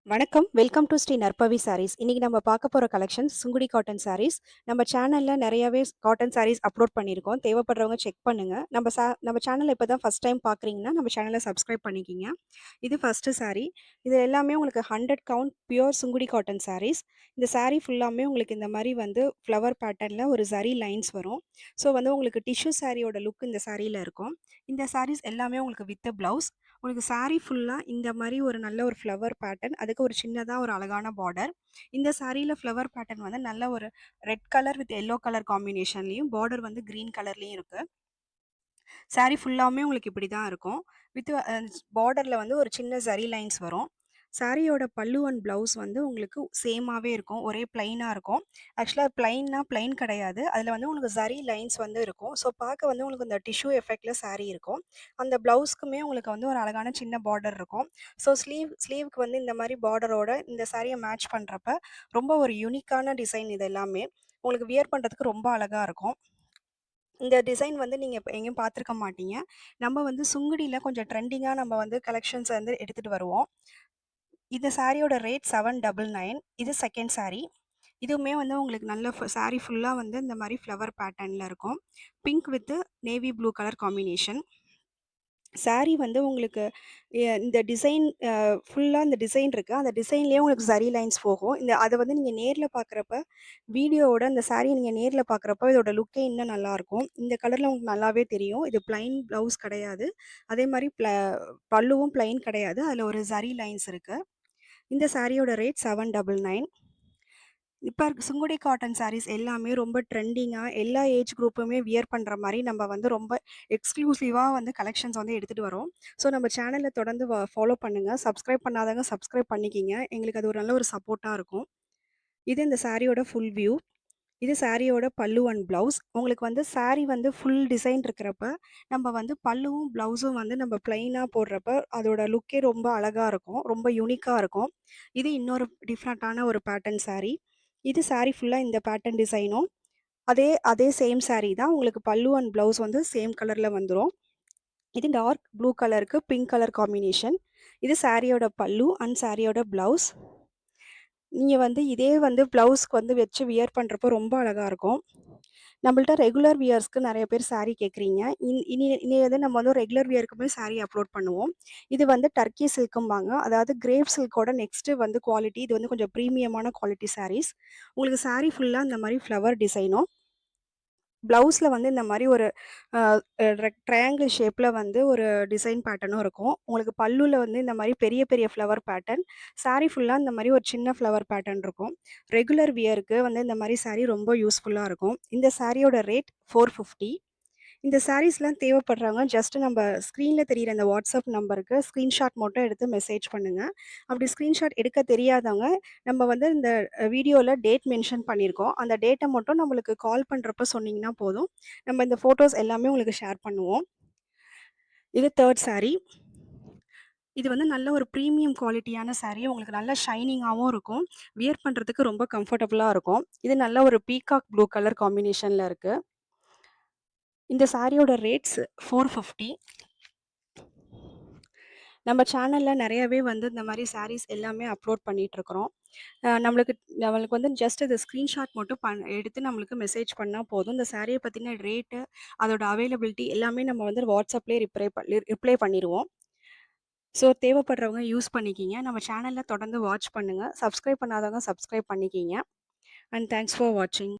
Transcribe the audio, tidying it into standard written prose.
வணக்கம். Welcome to Sri நற்பவி சாரீஸ். இன்னைக்கு நம்ம பார்க்க போற கலெக்ஷன் சுங்குடி காட்டன் சாரீஸ். நம்ம சேனல்ல நெறையாவே காட்டன் சாரீஸ் அப்லோட் பண்ணியிருக்கோம். தேவைப்படுறவங்க செக் பண்ணுங்க. நம்ம சேனல இப்ப தான் ஃபர்ஸ்ட் டைம் பார்க்குறீங்கன்னா, நம்ம சேனல சப்ஸ்கிரைப் பண்ணிக்கிங்க. இது ஃபர்ஸ்ட்டு சாரீ. இது எல்லாமே உங்களுக்கு 100 count pure Sungudi cotton saris. இந்த சாரீ ஃபுல்லாமே உங்களுக்கு இந்த மாரி வந்து ஃப்ளவர் பேட்டர்ன்ல ஒரு ஜரி லைன்ஸ் வரும். ஸோ வந்து உங்களுக்கு டிஷ்யூ சாரியோட லுக் இந்த சாரீல இருக்கும். இந்த சாரீஸ் எல்லாமே உங்களுக்கு வித் பிளவுஸ். உங்களுக்கு சாரீ ஃபுல்லா இந்த மாரி ஒரு நல்ல ஒரு ஃப்ளவர் பேட்டர்ன். அதுக்கு ஒரு சின்னதா ஒரு அழகான பார்டர். இந்த சாரீல ஃப்ளவர் பேட்டர்ன் வந்து நல்ல ஒரு red colour with yellow colour காம்பினேஷன்லயும், பார்டர் வந்து கிரீன் கலர்லயும் இருக்கு. சாரீ ஃபுல்லாவுமே உங்களுக்கு இப்படி தான் இருக்கும். வித் பார்டர்ல வந்து ஒரு சின்ன ஜரி லைன்ஸ் வரும். சாரியோட பல்லு அண்ட் ப்ளவுஸ் வந்து உங்களுக்கு சேமாவே இருக்கும். ஒரே பிளைனா இருக்கும். ஆக்சுவலா பிளைன்னா பிளைன் கிடையாது. அதுல வந்து உங்களுக்கு ஜரி லைன்ஸ் வந்து இருக்கும். ஸோ பார்க்க வந்து உங்களுக்கு இந்த டிஷ்யூ எஃபெக்ட்ல சாரீ இருக்கும். அந்த ப்ளவுஸ்க்குமே உங்களுக்கு வந்து ஒரு அழகான சின்ன பார்டர் இருக்கும். ஸோ ஸ்லீவ்க்கு வந்து இந்த மாரி பார்டரோட இந்த சாரிய மேட்ச் பண்றப்ப, ரொம்ப ஒரு யூனிக்கான டிசைன் இது எல்லாமே. உங்களுக்கு வியர் பண்றதுக்கு ரொம்ப அழகா இருக்கும். இந்த டிசைன் வந்து நீங்க எங்கேயும் பார்த்துருக்க மாட்டீங்க. நம்ம வந்து சுங்குடில கொஞ்சம் ட்ரெண்டிங்கா நம்ம வந்து கலெக்ஷன்ஸ் வந்து எடுத்துட்டு வருவோம். இந்த சாரியோட ரேட் 799. இது செகண்ட் சாரி. இதுவுமே வந்து உங்களுக்கு நல்ல சாரி ஃபுல்லா வந்து இந்த மாரி ஃப்ளவர் பேட்டர்ன்ல இருக்கும். Pink with navy blue colour combination. Sorry வந்து உங்களுக்கு இந்த டிசைன் ஃபுல்லா இந்த டிசைன் இருக்கு. அந்த டிசைன்லயே உங்களுக்கு ஜரி லைன்ஸ் போகும். அத வந்து நீங்க நேர்ல பார்க்குறப்ப, வீடியோவோட இந்த சாரிய நீங்க நேர்ல பார்க்குறப்ப இதோட லுக்கே இன்னும் நல்லாருக்கும். இந்த கலர்ல உங்களுக்கு நல்லாவே தெரியும். இது பிளைன் ப்ளவுஸ் கிடையாது. அதே மாரி பல்லுவும் பிளைன் கிடையாது. அதுல ஒரு ஜரி லைன்ஸ் இருக்கு. இந்த சாரியோட ரேட் 799. இப்ப சுங்குடி காட்டன் சாரீஸ் எல்லாமே ரொம்ப ட்ரெண்டிங்கா எல்லா ஏஜ் குரூப்புமே வியர் பண்ற மாரி நம்ம வந்து ரொம்ப எக்ஸ்க்ளூசிவா வந்து கலெக்ஷன்ஸ் வந்து எடுத்துட்டு வரோம். ஸோ நம்ம சேனல தொடர்ந்து ஃபாலோ பண்ணுங்க. சப்ஸ்கிரைப் பண்ணாதவங்க சப்ஸ்கிரைப் பண்ணிக்கிங்க. எங்களுக்கு அது ஒரு நல்ல ஒரு சப்போர்ட்டா இருக்கும். இது இந்த சாரியோட ஃபுல் வியூ. இது சாரியோட பல்லு அண்ட் ப்ளவுஸ். உங்களுக்கு வந்து சாரி வந்து ஃபுல் டிசைன் இருக்கிறப்ப, நம்ம வந்து பல்லுவும், ப்ளவுஸும் வந்து நம்ம பிளெயினா போடுறப்ப, அதோட லுக்கே ரொம்ப அழகா இருக்கும். ரொம்ப யூனிக்கா இருக்கும். இது இன்னொரு டிஃப்ரெண்ட்டான ஒரு பேட்டர்ன் சாரி. இது சாரி ஃபுல்லா இந்த பேட்டர்ன் டிசைனும், அதே அதே சேம் சாரி தான். உங்களுக்கு பல்லு அண்ட் ப்ளவுஸ் வந்து சேம் கலர்ல வந்துரும். இது டார்க் ப்ளூ கலருக்கு பிங்க் கலர் காம்பினேஷன். இது சாரியோட பல்லு அண்ட் சாரியோட ப்ளவுஸ். நீங்க வந்து இதே வந்து ப்ளவுஸ்க்கு வந்து வச்சு வியர் பண்றப்போ ரொம்ப அழகா இருக்கும். நம்மள்ட்ட ரெகுலர் வியர்ஸ்க்கு நெறைய பேர் சாரி கேட்குறீங்க. இனி வந்து நம்ம வந்து ரெகுலர் வியர்க்குமே சாரி அப்லோட் பண்ணுவோம். இது வந்து டர்க்கி சில்க்கும்பாங்க. அதாவது கிரேப் சில்க்கோட நெக்ஸ்ட்டு வந்து குவாலிட்டி. இது வந்து கொஞ்சம் பிரீமியமான குவாலிட்டி சாரீஸ். உங்களுக்கு சாரி ஃபுல்லா இந்த மாரி ஃப்ளவர் டிசைனும், ப்ளவுஸ்ல வந்து இந்த மாரி ஒரு அ ட்ரையாங்கிள் ஷேப்ல வந்து ஒரு டிசைன் பேட்டர்னும் இருக்கும். உங்களுக்கு பல்லுல வந்து இந்த மாரி பெரிய பெரிய ஃப்ளவர் பேட்டர்ன். சாரி ஃபுல்லா இந்த மாரி ஒரு சின்ன ஃப்ளவர் பேட்டர்ன் இருக்கும். ரெகுலர் வியருக்கு வந்து இந்த மாரி சாரி ரொம்ப யூஸ்ஃபுல்லா இருக்கும். இந்த சாரியோட ரேட் 450. இந்த சாரீஸ்லாம் தேவைப்படுறவங்க ஜஸ்ட் நம்ம ஸ்க்ரீன்ல தெரியிற அந்த வாட்ஸ்அப் நம்பருக்கு ஸ்க்ரீன்ஷாட் மட்டும் எடுத்து மெசேஜ் பண்ணுங்க. அப்படி ஸ்க்ரீன்ஷாட் எடுக்க தெரியாதவங்க, நம்ம வந்து இந்த வீடியோல டேட் மென்ஷன் பண்ணியிருக்கோம். அந்த டேட்ட மட்டும் நம்மளுக்கு கால் பண்றப்ப சொன்னீங்கன்னா போதும். நம்ம இந்த ஃபோட்டோஸ் எல்லாமே உங்களுக்கு ஷேர் பண்ணுவோம். இது 3 சாரி. இது வந்து நல்ல ஒரு பிரீமியம் குவாலிட்டியான சாரி. உங்களுக்கு நல்ல ஷைனிங்காவும் இருக்கும். வியர் பண்றதுக்கு ரொம்ப கம்ஃபர்டபுளா இருக்கும். இது நல்ல ஒரு பீகாக் ப்ளூ கலர் காம்பினேஷன்ல இருக்கு. இந்த சாரியோட ரேட்ஸ் 450. நம்ம சேனல்ல நெறையவே வந்து இந்த மாரி சாரீஸ் எல்லாமே அப்லோட் பண்ணிட்டுருக்குறோம். நம்மளுக்கு நம்மளுக்கு வந்து ஜஸ்ட் அத ஸ்க்ரீன்ஷாட் மட்டும் எடுத்து நம்மளுக்கு மெசேஜ் பண்ணா போதும். இந்த சாரிய பத்தின ரேட்டு, அதோட அவைலபிலிட்டி எல்லாமே நம்ம வந்து வாட்ஸ்அப்லயே ரிப்ளை பண்ணிருவோம். ஸோ தேவைப்படுறவங்க யூஸ் பண்ணிக்கிங்க. நம்ம சேனல்ல தொடர்ந்து வாட்ச் பண்ணுங்க. சப்ஸ்கிரைப் பண்ணாதவங்க சப்ஸ்கிரைப் பண்ணிக்கிங்க. அண்ட் தேங்க்ஸ் ஃபார் வாட்சிங்.